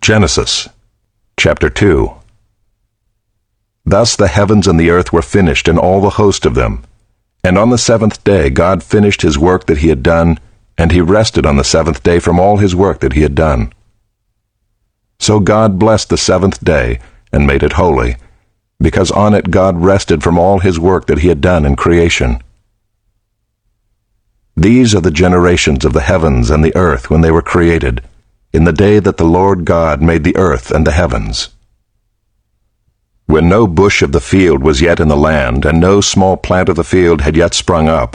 Genesis, chapter 2. Thus the heavens and the earth were finished, and all the host of them. And on the seventh day God finished his work that he had done, and he rested on the seventh day from all his work that he had done. So God blessed the seventh day, and made it holy, because on it God rested from all his work that he had done in creation. These are the generations of the heavens and the earth when they were created, in the day that the Lord God made the earth and the heavens. When no bush of the field was yet in the land, and no small plant of the field had yet sprung up,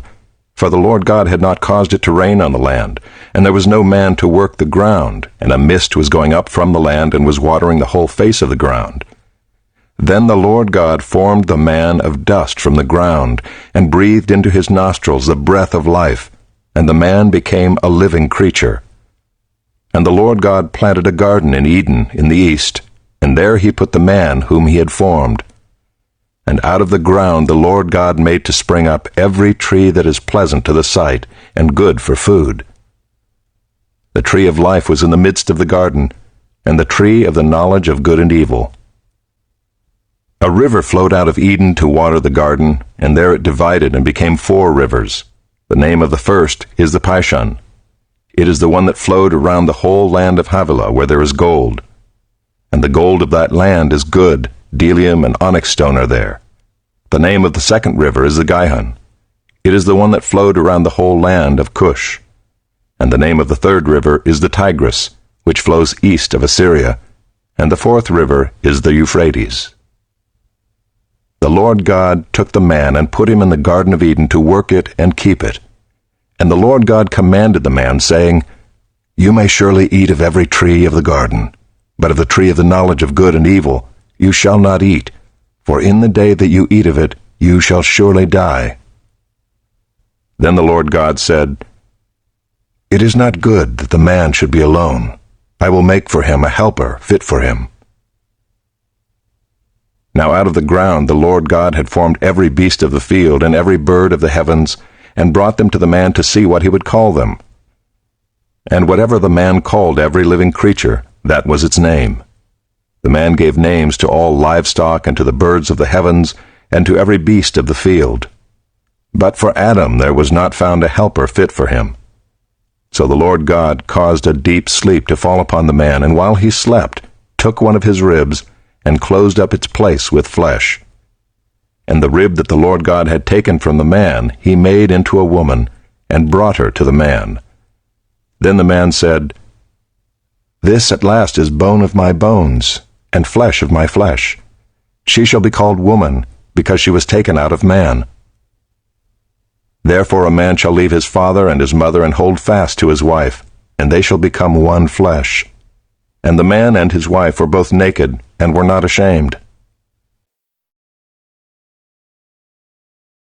for the Lord God had not caused it to rain on the land, and there was no man to work the ground, and a mist was going up from the land and was watering the whole face of the ground. Then the Lord God formed the man of dust from the ground, and breathed into his nostrils the breath of life, and the man became a living creature. And the Lord God planted a garden in Eden in the east, and there he put the man whom he had formed. And out of the ground the Lord God made to spring up every tree that is pleasant to the sight, and good for food. The tree of life was in the midst of the garden, and the tree of the knowledge of good and evil. A river flowed out of Eden to water the garden, and there it divided and became 4 rivers. The name of the first is the Pishon. It is the one that flowed around the whole land of Havilah, where there is gold. And the gold of that land is good, bdellium and onyx stone are there. The name of the second river is the Gihon. It is the one that flowed around the whole land of Cush. And the name of the third river is the Tigris, which flows east of Assyria. And the fourth river is the Euphrates. The Lord God took the man and put him in the Garden of Eden to work it and keep it. And the Lord God commanded the man, saying, You may surely eat of every tree of the garden, but of the tree of the knowledge of good and evil you shall not eat, for in the day that you eat of it you shall surely die. Then the Lord God said, It is not good that the man should be alone. I will make for him a helper fit for him. Now out of the ground the Lord God had formed every beast of the field and every bird of the heavens, and brought them to the man to see what he would call them. And whatever the man called every living creature, that was its name. The man gave names to all livestock and to the birds of the heavens and to every beast of the field. But for Adam there was not found a helper fit for him. So the Lord God caused a deep sleep to fall upon the man, and while he slept, took one of his ribs, and closed up its place with flesh. And the rib that the Lord God had taken from the man he made into a woman, and brought her to the man. Then the man said, This at last is bone of my bones, and flesh of my flesh. She shall be called woman, because she was taken out of man. Therefore a man shall leave his father and his mother, and hold fast to his wife, and they shall become one flesh. And the man and his wife were both naked, and were not ashamed.